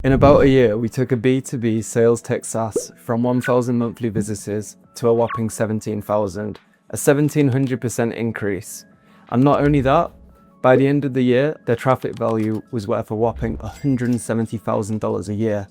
In about a year, we took a B2B sales tech SaaS from 1,000 monthly visitors to a whopping 17,000, a 1,700% increase. And not only that, by the end of the year, their traffic value was worth a whopping $170,000 a year.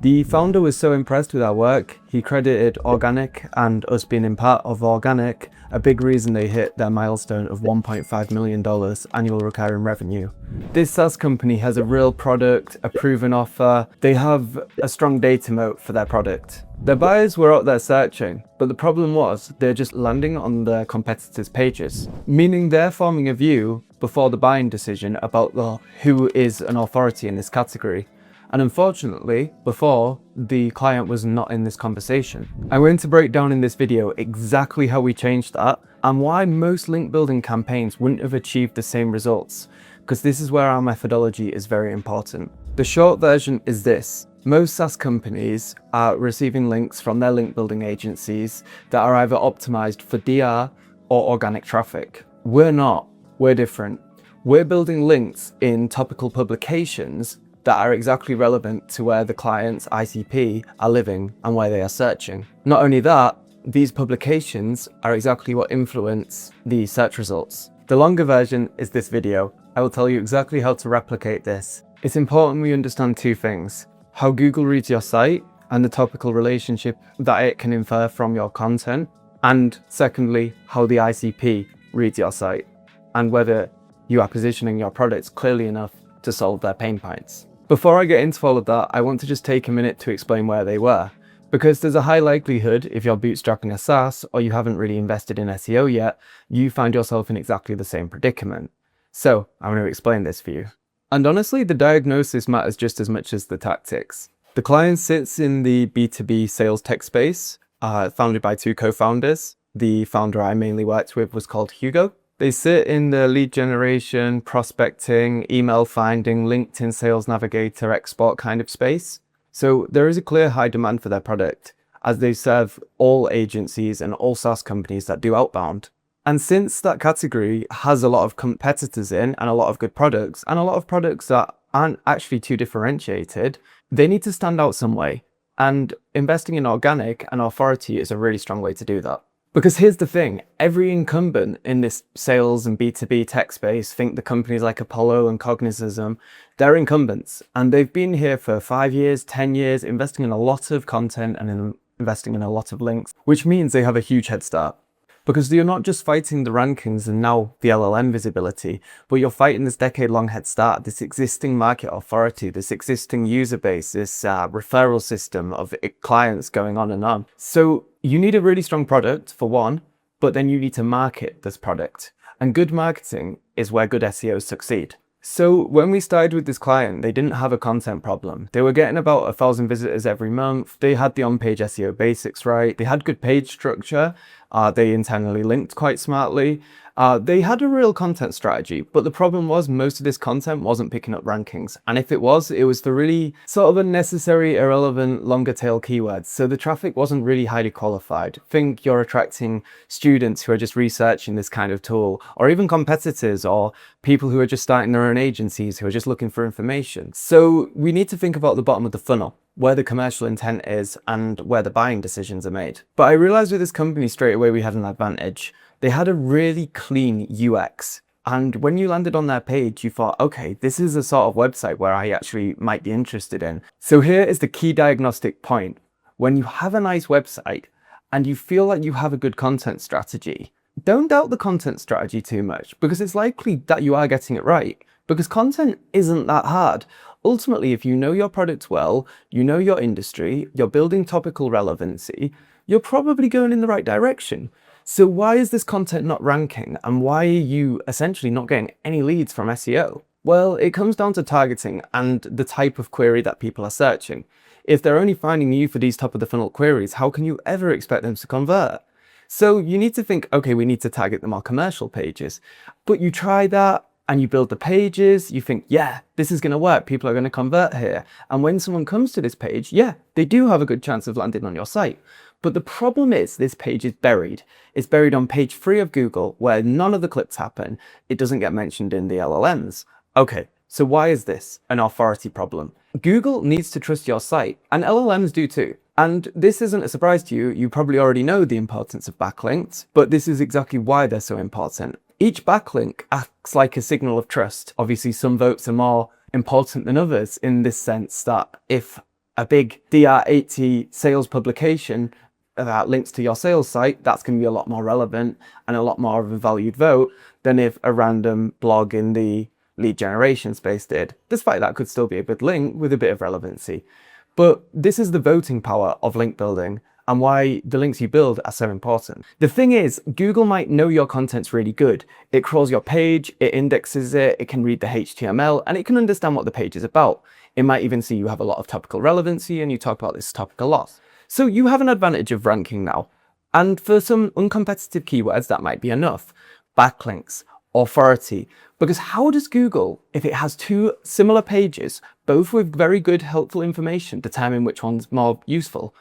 The founder was so impressed with our work, he credited Organic and us being in part of Organic a big reason they hit their milestone of $1.5 million annual recurring revenue. This SaaS company has a real product, a proven offer. They have a strong data moat for their product. Their buyers were out there searching, but the problem was they're just landing on their competitors' pages, meaning they're forming a view before the buying decision about who is an authority in this category. And unfortunately, before, the client was not in this conversation. I'm going to break down in this video exactly how we changed that and why most link building campaigns wouldn't have achieved the same results, because this is where our methodology is very important. The short version is this. Most SaaS companies are receiving links from their link building agencies that are either optimized for DR or organic traffic. We're not. We're different. We're building links in topical publications that are exactly relevant to where the client's ICP are living and where they are searching. Not only that, these publications are exactly what influence the search results. The longer version is this video. I will tell you exactly how to replicate this. It's important we understand two things: how Google reads your site and the topical relationship that it can infer from your content, and secondly, how the ICP reads your site and whether you are positioning your products clearly enough to solve their pain points. Before I get into all of that, I want to just take a minute to explain where they were, because there's a high likelihood if you're bootstrapping a SaaS or you haven't really invested in SEO yet, you find yourself in exactly the same predicament. So I'm going to explain this for you. And honestly, the diagnosis matters just as much as the tactics. The client sits in the B2B sales tech space, founded by two co-founders. The founder I mainly worked with was called Hugo. They sit in the lead generation, prospecting, email finding, LinkedIn sales navigator, export kind of space. So there is a clear high demand for their product, as they serve all agencies and all SaaS companies that do outbound. And since that category has a lot of competitors in and a lot of good products, and a lot of products that aren't actually too differentiated, they need to stand out some way. And investing in organic and authority is a really strong way to do that. Because here's the thing, every incumbent in this sales and B2B tech space, think the companies like Apollo and Cognism, they're incumbents. And they've been here for 5 years, 10 years, investing in a lot of content and investing in a lot of links, which means they have a huge head start. Because you're not just fighting the rankings and now the LLM visibility, but you're fighting this decade-long head start, this existing market authority, this existing user base, this referral system of clients going on and on. So you need a really strong product for one, but then you need to market this product. And good marketing is where good SEOs succeed. So when we started with this client, they didn't have a content problem. They were getting about 1,000 visitors every month. They had the on-page SEO basics right. They had good page structure. They internally linked quite smartly. They had a real content strategy, but the problem was most of this content wasn't picking up rankings. And if it was the really sort of unnecessary, irrelevant, longer tail keywords. So the traffic wasn't really highly qualified. Think you're attracting students who are just researching this kind of tool, or even competitors or people who are just starting their own agencies who are just looking for information. So we need to think about the bottom of the funnel, where the commercial intent is and where the buying decisions are made. But I realized with this company straight away we had an advantage. They had a really clean UX. And when you landed on their page, you thought, okay, this is a sort of website where I actually might be interested in. So here is the key diagnostic point. When you have a nice website and you feel like you have a good content strategy, don't doubt the content strategy too much, because it's likely that you are getting it right. Because content isn't that hard. Ultimately, if you know your product well, you know your industry, you're building topical relevancy, you're probably going in the right direction. So why is this content not ranking, and why are you essentially not getting any leads from SEO? Well, it comes down to targeting and the type of query that people are searching. If they're only finding you for these top of the funnel queries, how can you ever expect them to convert? So you need to think, okay, we need to target the more commercial pages. But you try that and you build the pages, you think, yeah, this is going to work. People are going to convert here. And when someone comes to this page, yeah, they do have a good chance of landing on your site. But the problem is this page is buried. It's buried on page 3 of Google where none of the clicks happen. It doesn't get mentioned in the LLMs. Okay, so why is this an authority problem? Google needs to trust your site, and LLMs do too. And this isn't a surprise to you. You probably already know the importance of backlinks, but this is exactly why they're so important. Each backlink acts like a signal of trust. Obviously, some votes are more important than others in this sense that if a big DR80 sales publication that links to your sales site, that's going to be a lot more relevant and a lot more of a valued vote than if a random blog in the lead generation space did. Despite that could still be a good link with a bit of relevancy. But this is the voting power of link building and why the links you build are so important. The thing is, Google might know your content's really good. It crawls your page, it indexes it, it can read the HTML, and it can understand what the page is about. It might even see you have a lot of topical relevancy and you talk about this topic a lot. So you have an advantage of ranking now. And for some uncompetitive keywords, that might be enough. Backlinks, authority. Because how does Google, if it has two similar pages, both with very good, helpful information, determine which one's more useful?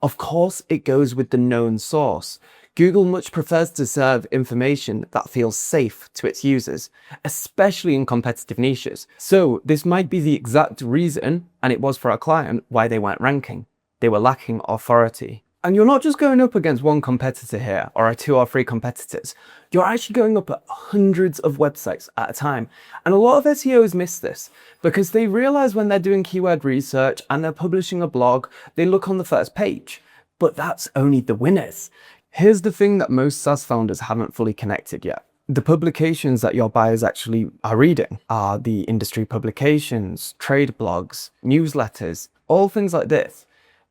Of course, it goes with the known source. Google much prefers to serve information that feels safe to its users, especially in competitive niches. So this might be the exact reason, and it was for our client, why they weren't ranking. They were lacking authority. And you're not just going up against one competitor here, or 2 or 3 competitors. You're actually going up at hundreds of websites at a time. And a lot of SEOs miss this because they realize when they're doing keyword research and they're publishing a blog, they look on the first page. But that's only the winners. Here's the thing that most SaaS founders haven't fully connected yet. The publications that your buyers actually are reading are the industry publications, trade blogs, newsletters, all things like this.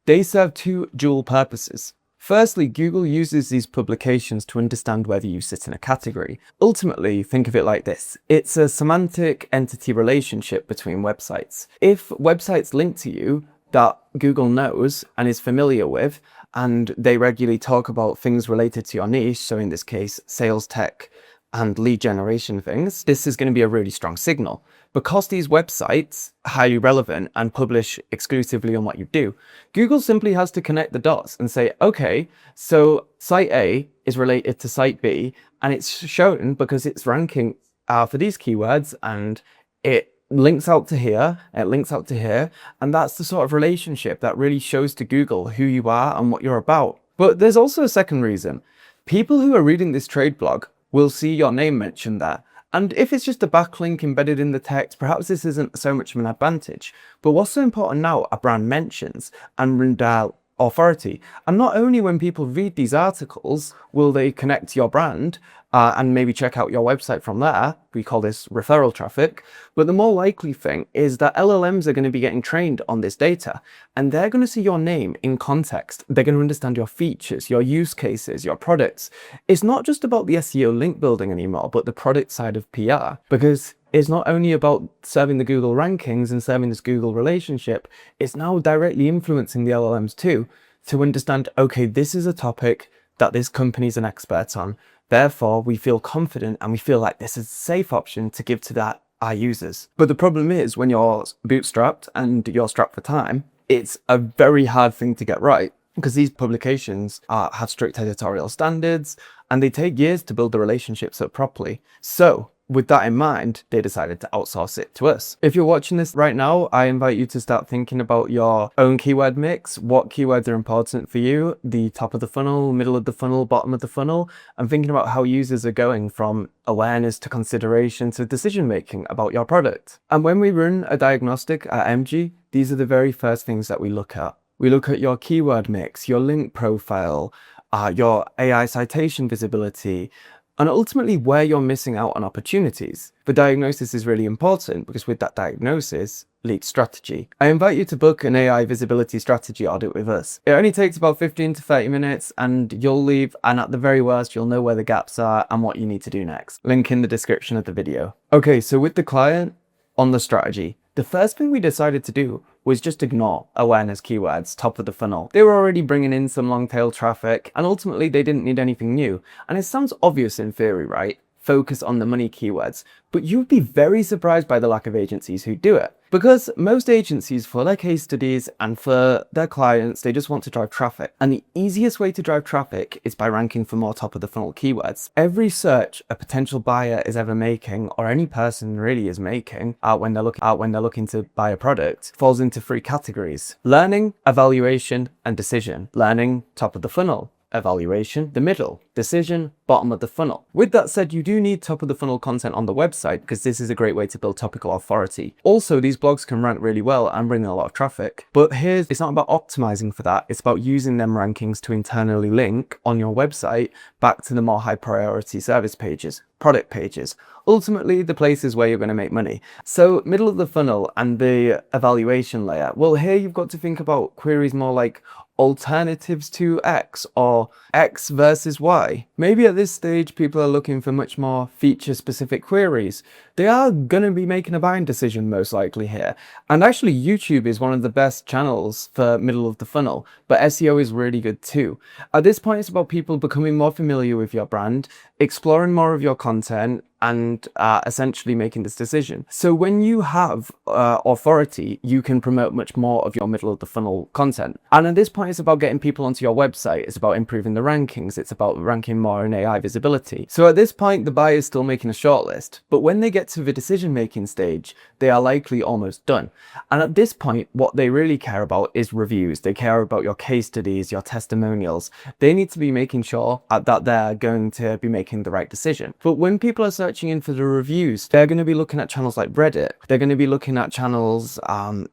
They serve 2 dual purposes. Firstly, Google uses these publications to understand whether you sit in a category. Ultimately, think of it like this. It's a semantic entity relationship between websites. If websites link to you that Google knows and is familiar with, and they regularly talk about things related to your niche, so in this case, sales tech and lead generation things, this is going to be a really strong signal. Because these websites are highly relevant and publish exclusively on what you do, Google simply has to connect the dots and say, okay, so site A is related to site B, and it's shown because it's ranking for these keywords, and it links out to here, it links out to here, and that's the sort of relationship that really shows to Google who you are and what you're about. But there's also a second reason. People who are reading this trade blog will see your name mentioned there. And if it's just a backlink embedded in the text, perhaps this isn't so much of an advantage. But what's so important now are brand mentions and authority. And not only when people read these articles will they connect to your brand and maybe check out your website from there. We call this referral traffic. But the more likely thing is that LLMs are going to be getting trained on this data, and they're going to see your name in context. They're going to understand your features, your use cases, your products. It's not just about the SEO link building anymore, but the product side of PR, because it's not only about serving the Google rankings and serving this Google relationship, it's now directly influencing the LLMs too, to understand, okay, this is a topic that this company's an expert on. Therefore, we feel confident and we feel like this is a safe option to give to our users. But the problem is when you're bootstrapped and you're strapped for time, it's a very hard thing to get right, because these publications have strict editorial standards and they take years to build the relationships up properly. So with that in mind, they decided to outsource it to us. If you're watching this right now, I invite you to start thinking about your own keyword mix. What keywords are important for you? The top of the funnel, middle of the funnel, bottom of the funnel, and thinking about how users are going from awareness to consideration to decision making about your product. And when we run a diagnostic at Emgi, these are the very first things that we look at. We look at your keyword mix, your link profile, your AI citation visibility, and ultimately where you're missing out on opportunities. The diagnosis is really important because with that diagnosis leads strategy. I invite you to book an AI visibility strategy audit with us. It only takes about 15 to 30 minutes and you'll leave, and at the very worst, you'll know where the gaps are and what you need to do next. Link in the description of the video. Okay, so with the client on the strategy, the first thing we decided to do was just ignore awareness keywords, top of the funnel. They were already bringing in some long tail traffic, and ultimately they didn't need anything new. And it sounds obvious in theory, right? Focus on the money keywords, but you'd be very surprised by the lack of agencies who do it. Because most agencies, for their case studies and for their clients, they just want to drive traffic. And the easiest way to drive traffic is by ranking for more top of the funnel keywords. Every search a potential buyer is ever making, or any person really is making when they're looking to buy a product, falls into three categories: learning, evaluation, and decision. Learning, top of the funnel; evaluation, the middle; decision, bottom of the funnel. With that said, you do need top of the funnel content on the website, because this is a great way to build topical authority. Also, these blogs can rank really well and bring in a lot of traffic. But it's not about optimizing for that. It's about using them rankings to internally link on your website back to the more high priority service pages, product pages, ultimately the places where you're going to make money. So middle of the funnel and the evaluation layer. Well, here you've got to think about queries more like alternatives to X or X versus Y. Maybe at this stage, people are looking for much more feature specific queries. They are going to be making a buying decision most likely here. And actually YouTube is one of the best channels for middle of the funnel, but SEO is really good too. At this point, it's about people becoming more familiar with your brand, exploring more of your content, and essentially making this decision. So when you have authority, you can promote much more of your middle of the funnel content. And at this point, it's about getting people onto your website. It's about improving the rankings. It's about ranking more in AI visibility. So at this point, the buyer is still making a shortlist, but when they get to the decision-making stage, they are likely almost done. And at this point, what they really care about is reviews. They care about your case studies, your testimonials. They need to be making sure that they're going to be making the right decision. But when people are searching in for the reviews, they're going to be looking at channels like Reddit. They're going to be looking at channels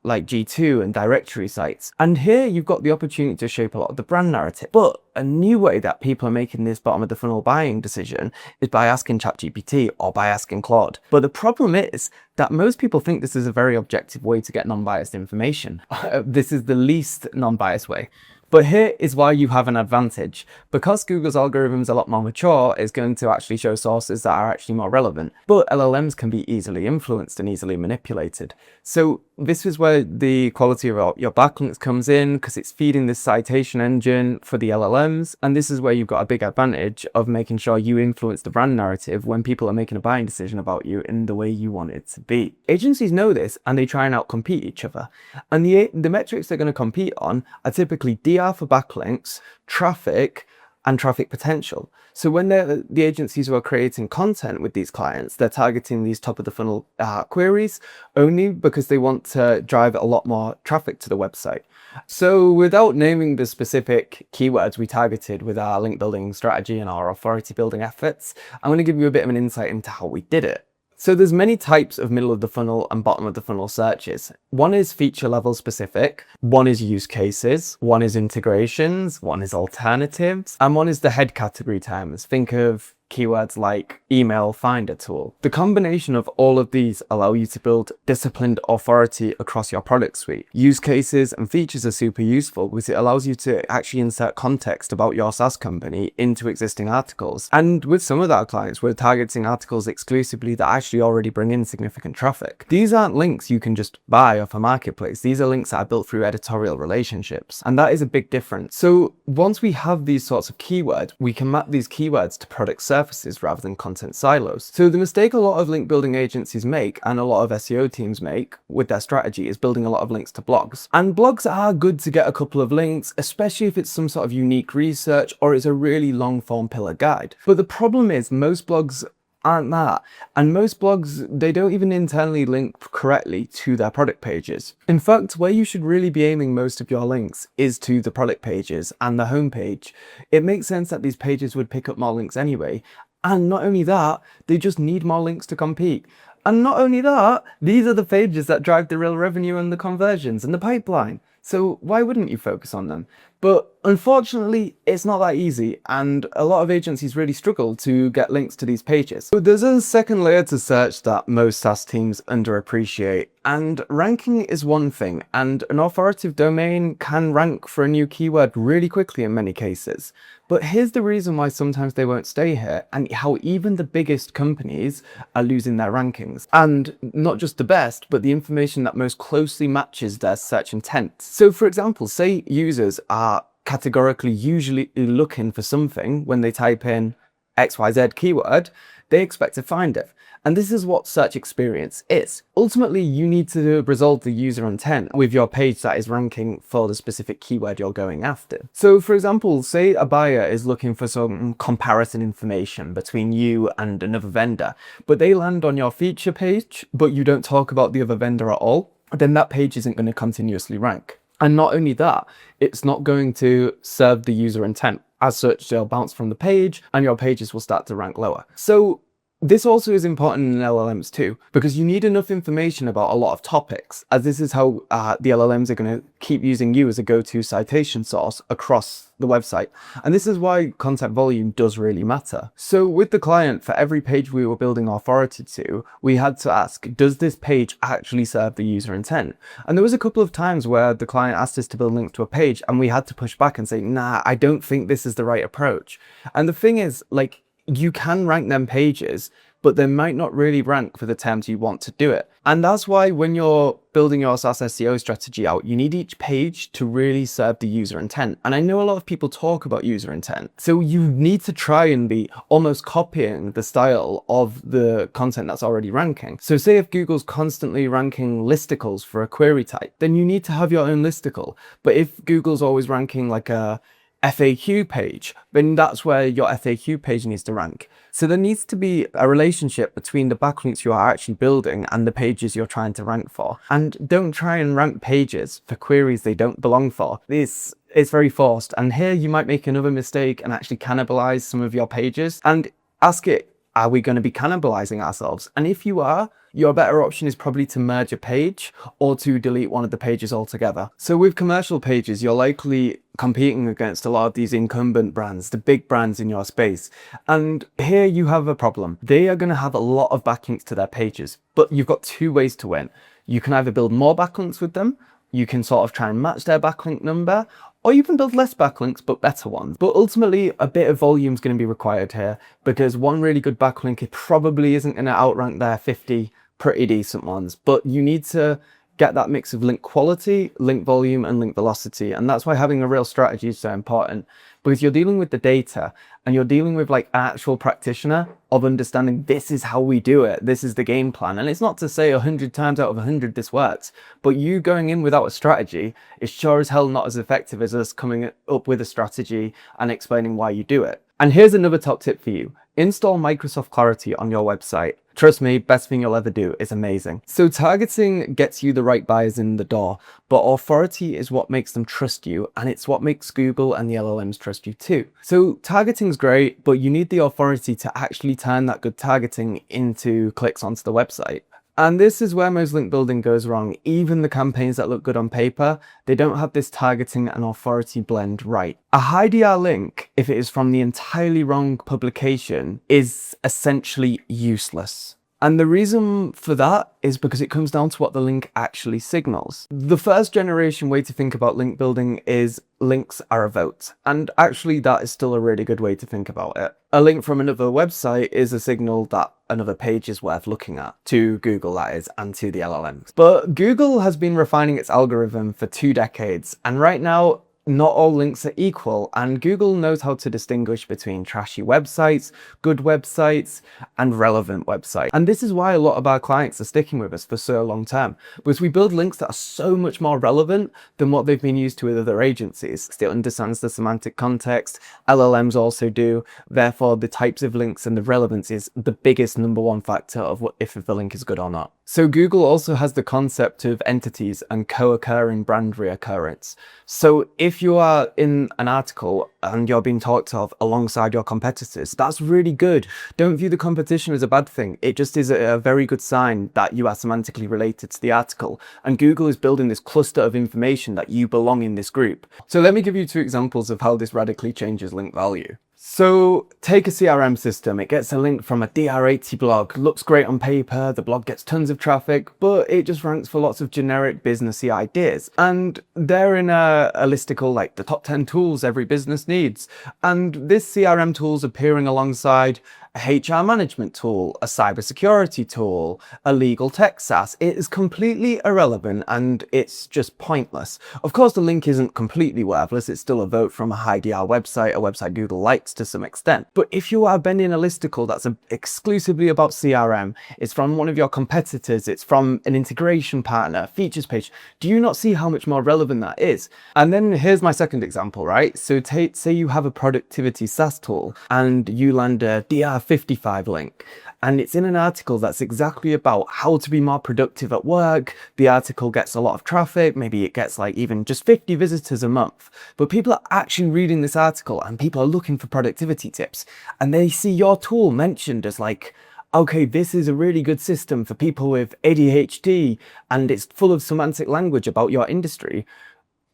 like G2 and directory sites. And here you've got the opportunity to shape a lot of the brand narrative. But a new way that people are making this bottom of the funnel buying decision is by asking ChatGPT or by asking Claude. But the problem is that most people think this is a very objective way to get non-biased information. This is the least non-biased way. But here is why you have an advantage. Because Google's algorithm is a lot more mature, it's going to actually show sources that are actually more relevant. But LLMs can be easily influenced and easily manipulated. So this is where the quality of your backlinks comes in, because it's feeding this citation engine for the LLMs. And this is where you've got a big advantage of making sure you influence the brand narrative when people are making a buying decision about you in the way you want it to be. Agencies know this, and they try and outcompete each other. And the metrics they're going to compete on are typically DR for backlinks, traffic, and traffic potential. So when the agencies who are creating content with these clients, they're targeting these top of the funnel queries only because they want to drive a lot more traffic to the website. So without naming the specific keywords we targeted with our link building strategy and our authority building efforts, I'm going to give you a bit of an insight into how we did it. So there's many types of middle of the funnel and bottom of the funnel searches. One is feature level specific, one is use cases, one is integrations, one is alternatives, and one is the head category terms. Think of keywords like email finder tool. The combination of all of these allow you to build disciplined authority across your product suite. Use cases and features are super useful because it allows you to actually insert context about your SaaS company into existing articles. And with some of our clients, we're targeting articles exclusively that actually already bring in significant traffic. These aren't links you can just buy off a marketplace. These are links that are built through editorial relationships. And that is a big difference. So once we have these sorts of keywords, we can map these keywords to product services rather than content silos. So the mistake a lot of link building agencies make and a lot of SEO teams make with their strategy is building a lot of links to blogs. And blogs are good to get a couple of links, especially if it's some sort of unique research or it's a really long form pillar guide. But the problem is most blogs aren't that. And most blogs, they don't even internally link correctly to their product pages. In fact, where you should really be aiming most of your links is to the product pages and the homepage. It makes sense that these pages would pick up more links anyway. And not only that, they just need more links to compete. And not only that, these are the pages that drive the real revenue and the conversions and the pipeline. So why wouldn't you focus on them? But unfortunately, it's not that easy, and a lot of agencies really struggle to get links to these pages. So there's a second layer to search that most SaaS teams underappreciate, and ranking is one thing, and an authoritative domain can rank for a new keyword really quickly in many cases. But here's the reason why sometimes they won't stay here, and how even the biggest companies are losing their rankings. And not just the best, but the information that most closely matches their search intent. So for example, say users are categorically usually looking for something when they type in XYZ keyword, they expect to find it. And this is what search experience is. Ultimately, you need to resolve the user intent with your page that is ranking for the specific keyword you're going after. So for example, say a buyer is looking for some comparison information between you and another vendor, but they land on your feature page, but you don't talk about the other vendor at all, then that page isn't going to continuously rank. And not only that, it's not going to serve the user intent. As such, they'll bounce from the page and your pages will start to rank lower. So this also is important in LLMs too, because you need enough information about a lot of topics, as this is how the LLMs are going to keep using you as a go-to citation source across the website. And this is why content volume does really matter. So with the client, for every page we were building authority to, we had to ask, does this page actually serve the user intent? And there was a couple of times where the client asked us to build links to a page and we had to push back and say, nah, I don't think this is the right approach. And the thing is, like, you can rank them pages, but they might not really rank for the terms you want to do it. And that's why when you're building your SaaS SEO strategy out, you need each page to really serve the user intent. And I know a lot of people talk about user intent. So you need to try and be almost copying the style of the content that's already ranking. So say if Google's constantly ranking listicles for a query type, then you need to have your own listicle. But if Google's always ranking like a FAQ page, then that's where your FAQ page needs to rank. So there needs to be a relationship between the backlinks you are actually building and the pages you're trying to rank for. And don't try and rank pages for queries they don't belong for. This is very forced. And here you might make another mistake and actually cannibalize some of your pages. And ask it, are we going to be cannibalizing ourselves? And if you are, your better option is probably to merge a page or to delete one of the pages altogether. So with commercial pages, you're likely competing against a lot of these incumbent brands, the big brands in your space. And here you have a problem. They are going to have a lot of backlinks to their pages, but you've got two ways to win. You can either build more backlinks with them, you can sort of try and match their backlink number, or you can build less backlinks, but better ones. But ultimately, a bit of volume is going to be required here, because one really good backlink, it probably isn't going to outrank their 50 pretty decent ones. But you need to get that mix of link quality, link volume, and link velocity. And that's why having a real strategy is so important, because you're dealing with the data and you're dealing with like an actual practitioner of understanding this is how we do it. This is the game plan. And it's not to say 100 times out of 100 this works, but you going in without a strategy is sure as hell not as effective as us coming up with a strategy and explaining why you do it. And here's another top tip for you. Install Microsoft Clarity on your website. Trust me, best thing you'll ever do. It's amazing. So targeting gets you the right buyers in the door, but authority is what makes them trust you, and it's what makes Google and the LLMs trust you too. So targeting's great, but you need the authority to actually turn that good targeting into clicks onto the website. And this is where most link building goes wrong. Even the campaigns that look good on paper, they don't have this targeting and authority blend right. A high DR link, if it is from the entirely wrong publication, is essentially useless. And the reason for that is because it comes down to what the link actually signals. The first generation way to think about link building is links are a vote. And actually that is still a really good way to think about it. A link from another website is a signal that another page is worth looking at, to Google that is, and to the LLMs. But Google has been refining its algorithm for 2 decades, and right now, not all links are equal, and Google knows how to distinguish between trashy websites, good websites, and relevant websites. And this is why a lot of our clients are sticking with us for so long term, because we build links that are so much more relevant than what they've been used to with other agencies. It understands the semantic context, LLMs also do, therefore the types of links and the relevance is the biggest #1 factor of if the link is good or not. So Google also has the concept of entities and co-occurring brand reoccurrence. So if you are in an article and you're being talked of alongside your competitors, that's really good. Don't view the competition as a bad thing. It just is a very good sign that you are semantically related to the article. And Google is building this cluster of information that you belong in this group. So let me give you 2 examples of how this radically changes link value. So take a CRM system, it gets a link from a DR80 blog, looks great on paper, the blog gets tons of traffic, but it just ranks for lots of generic businessy ideas. And they're in a listicle like the top 10 tools every business needs. And this CRM tool's appearing alongside a HR management tool, a cybersecurity tool, a legal tech SaaS. It is completely irrelevant and it's just pointless. Of course, the link isn't completely worthless. It's still a vote from a high DR website, a website Google likes to some extent. But if you are bending a listicle that's exclusively about CRM, it's from one of your competitors, it's from an integration partner, features page, do you not see how much more relevant that is? And then here's my second example, right? So say you have a productivity SaaS tool and you land a DR55 link, and it's in an article that's exactly about how to be more productive at work. The article gets a lot of traffic, maybe it gets like even just 50 visitors a month, but people are actually reading this article and people are looking for productivity tips, and they see your tool mentioned as like, okay, this is a really good system for people with ADHD and it's full of semantic language about your industry.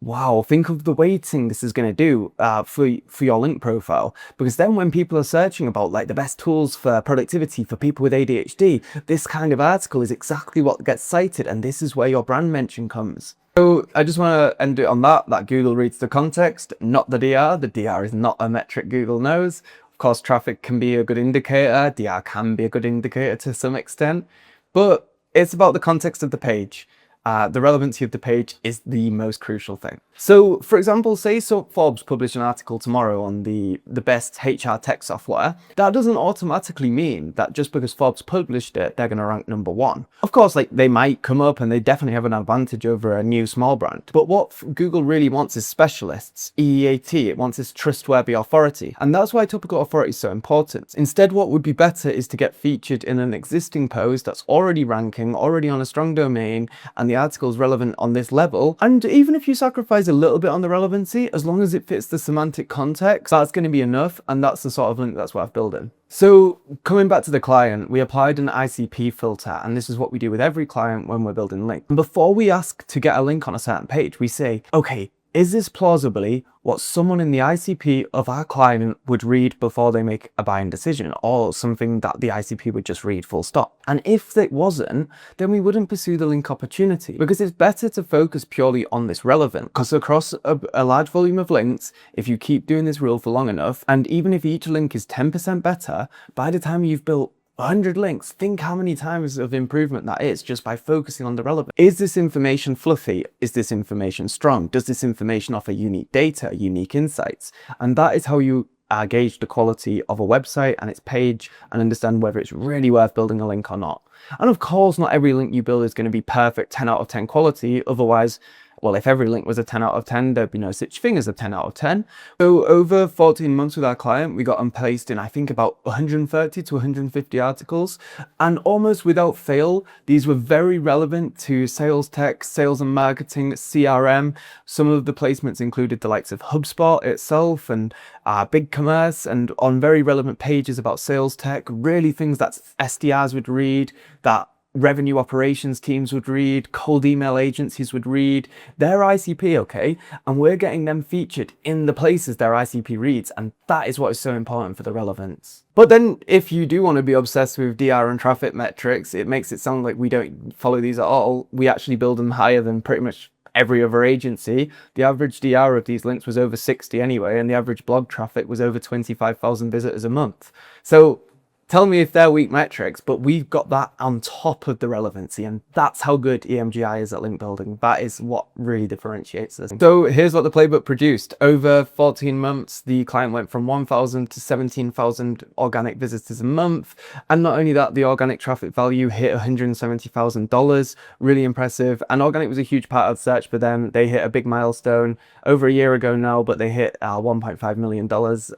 Wow, think of the weighting this is going to do for your link profile. Because then when people are searching about like the best tools for productivity for people with ADHD, this kind of article is exactly what gets cited, and this is where your brand mention comes. So I just want to end it on that Google reads the context, not the DR. The DR is not a metric Google knows. Of course, traffic can be a good indicator. DR can be a good indicator to some extent, but it's about the context of the page. The relevancy of the page is the most crucial thing. So for example, say Forbes publish an article tomorrow on the best HR tech software. That doesn't automatically mean that just because Forbes published it, they're going to rank number one. Of course, like they might come up and they definitely have an advantage over a new small brand. But what Google really wants is specialists, EEAT. It wants this trustworthy authority. And that's why topical authority is so important. Instead, what would be better is to get featured in an existing post that's already ranking, already on a strong domain, and the article is relevant on this level. And even if you sacrifice a little bit on the relevancy, as long as it fits the semantic context, that's going to be enough, and that's the sort of link that's worth building. So coming back to the client, we applied an ICP filter, and this is what we do with every client when we're building links. Before we ask to get a link on a certain page, we say, okay, is this plausibly what someone in the ICP of our client would read before they make a buying decision, or something that the ICP would just read full stop? And if it wasn't, then we wouldn't pursue the link opportunity, because it's better to focus purely on this relevant. Because across a large volume of links, if you keep doing this rule for long enough, and even if each link is 10% better, by the time you've built 100 links, think how many times of improvement that is just by focusing on the relevant. Is this information fluffy? Is this information strong? Does this information offer unique data, unique insights? And that is how you gauge the quality of a website and its page and understand whether it's really worth building a link or not. And of course, not every link you build is going to be perfect 10 out of 10 quality. Otherwise, well, if every link was a 10 out of 10, there'd be no such thing as a 10 out of 10. So over 14 months with our client, we got them placed in, I think, about 130 to 150 articles. And almost without fail, these were very relevant to sales tech, sales and marketing, CRM. Some of the placements included the likes of HubSpot itself and BigCommerce, and on very relevant pages about sales tech, really things that SDRs would read, that revenue operations teams would read, cold email agencies would read, their ICP, okay? And we're getting them featured in the places their ICP reads, and that is what is so important for the relevance. But then if you do want to be obsessed with DR and traffic metrics, it makes it sound like we don't follow these at all. We actually build them higher than pretty much every other agency. The average DR of these links was over 60 anyway, and the average blog traffic was over 25,000 visitors a month. So tell me if they're weak metrics, but we've got that on top of the relevancy, and that's how good Emgi is at link building. That is what really differentiates us. So here's what the playbook produced. Over 14 months, the client went from 1,000 to 17,000 organic visitors a month. And not only that, the organic traffic value hit $170,000, really impressive. And organic was a huge part of search, but then they hit a big milestone over a year ago now, but they hit $1.5 million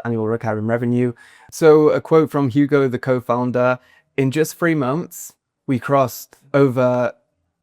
annual recurring revenue. So a quote from Hugo, the co-founder: in just 3 months, we crossed over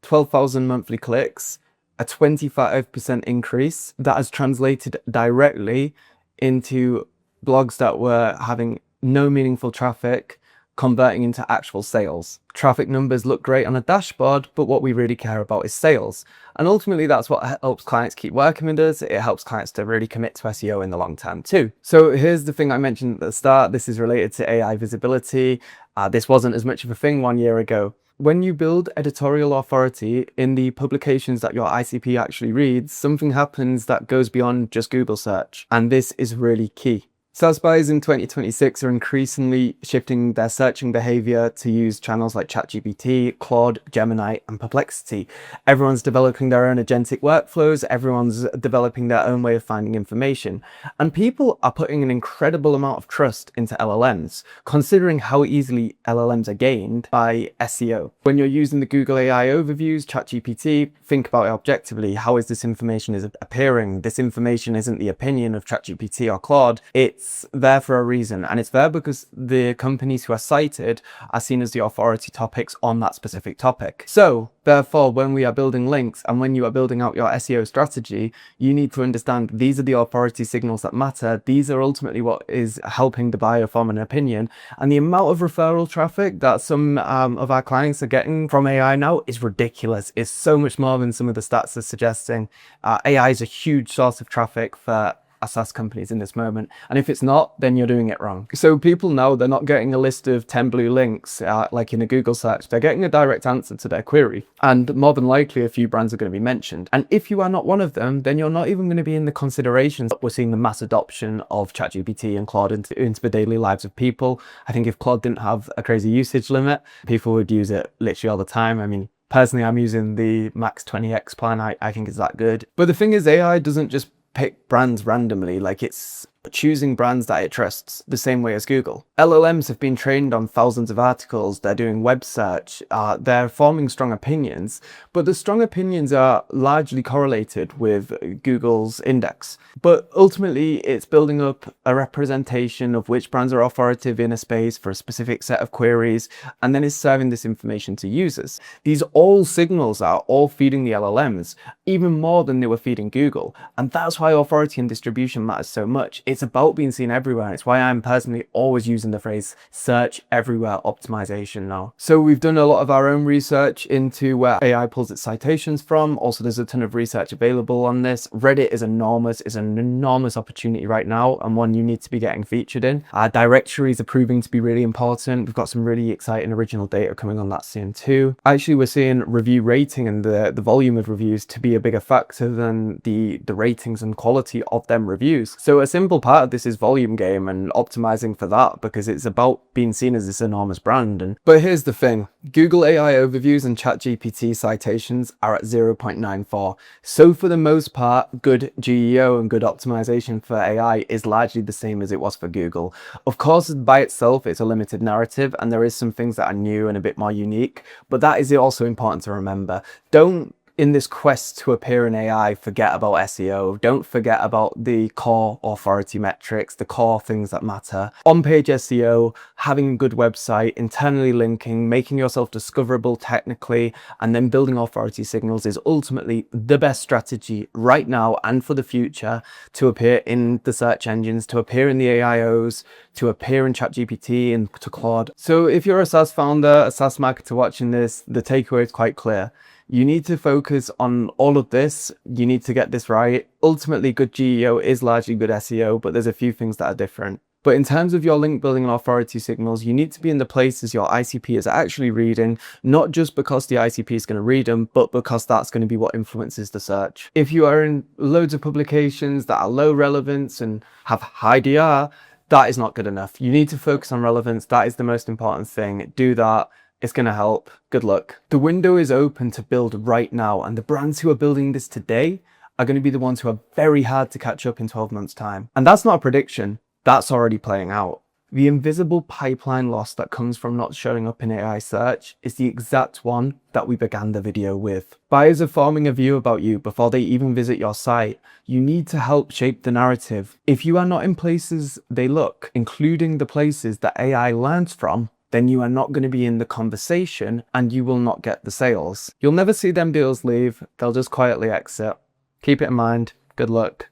12,000 monthly clicks, a 25% increase that has translated directly into blogs that were having no meaningful traffic, converting into actual sales. Traffic numbers look great on a dashboard, but what we really care about is sales. And ultimately, that's what helps clients keep working with us. It helps clients to really commit to SEO in the long term too. So here's the thing I mentioned at the start. This is related to AI visibility. This wasn't as much of a thing 1 year ago. When you build editorial authority in the publications that your ICP actually reads, something happens that goes beyond just Google search. And this is really key. SaaS buyers in 2026 are increasingly shifting their searching behavior to use channels like ChatGPT, Claude, Gemini, and Perplexity. Everyone's developing their own agentic workflows, everyone's developing their own way of finding information, and people are putting an incredible amount of trust into LLMs, considering how easily LLMs are gained by SEO. When you're using the Google AI overviews, ChatGPT, think about it objectively. How is this information appearing? This information isn't the opinion of ChatGPT or Claude. It's there for a reason, and it's there because the companies who are cited are seen as the authority topics on that specific topic. So therefore, when we are building links and when you are building out your SEO strategy, you need to understand these are the authority signals that matter. These are ultimately what is helping the buyer form an opinion. And the amount of referral traffic that some of our clients are getting from AI now is ridiculous. It's so much more than some of the stats are suggesting. AI is a huge source of traffic for SaaS companies in this moment, and if it's not, then you're doing it wrong. So people know they're not getting a list of 10 blue links like in a Google search. They're getting a direct answer to their query, and more than likely a few brands are going to be mentioned. And if you are not one of them, then you're not even going to be in the considerations. We're seeing the mass adoption of ChatGPT and Claude into the daily lives of people. I think if Claude didn't have a crazy usage limit, people would use it literally all the time. I mean, personally, I'm using the max 20x plan. I think it's that good. But the thing is, AI doesn't just pick brands randomly, like it's choosing brands that it trusts the same way as Google. LLMs have been trained on thousands of articles, they're doing web search, they're forming strong opinions, but the strong opinions are largely correlated with Google's index. But ultimately, it's building up a representation of which brands are authoritative in a space for a specific set of queries, and then is serving this information to users. These all signals are all feeding the LLMs, even more than they were feeding Google. And that's why authority and distribution matters so much. It's about being seen everywhere. It's why I'm personally always using the phrase search everywhere optimization now. So we've done a lot of our own research into where AI pulls its citations from. Also, there's a ton of research available on this. Reddit is enormous, is an enormous opportunity right now, and one you need to be getting featured in. Directories are proving to be really important. We've got some really exciting original data coming on that soon too. Actually, we're seeing review rating and the volume of reviews to be a bigger factor than the ratings and quality of them reviews. So a simple part of this is volume game and optimizing for that, because it's about being seen as this enormous brand. But here's the thing, Google AI overviews and ChatGPT citations are at 0.94. So for the most part, good GEO and good optimization for AI is largely the same as it was for Google. Of course, by itself, it's a limited narrative, and there is some things that are new and a bit more unique, but that is also important to remember. Don't, in this quest to appear in AI, forget about SEO. Don't forget about the core authority metrics, the core things that matter. On-page SEO, having a good website, internally linking, making yourself discoverable technically, and then building authority signals is ultimately the best strategy right now and for the future to appear in the search engines, to appear in the AIOs, to appear in ChatGPT and to Claude. So if you're a SaaS founder, a SaaS marketer watching this, the takeaway is quite clear. You need to focus on all of this. You need to get this right. Ultimately, good GEO is largely good SEO, but there's a few things that are different. But in terms of your link building and authority signals, you need to be in the places your ICP is actually reading, not just because the ICP is going to read them, but because that's going to be what influences the search. If you are in loads of publications that are low relevance and have high DR, that is not good enough. You need to focus on relevance. That is the most important thing. Do that. It's going to help. Good luck. The window is open to build right now, and the brands who are building this today are going to be the ones who are very hard to catch up in 12 months' time. And that's not a prediction. That's already playing out. The invisible pipeline loss that comes from not showing up in AI search is the exact one that we began the video with. Buyers are forming a view about you before they even visit your site. You need to help shape the narrative. If you are not in places they look, including the places that AI learns from, then you are not going to be in the conversation and you will not get the sales. You'll never see them deals leave. They'll just quietly exit. Keep it in mind. Good luck.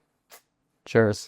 Cheers.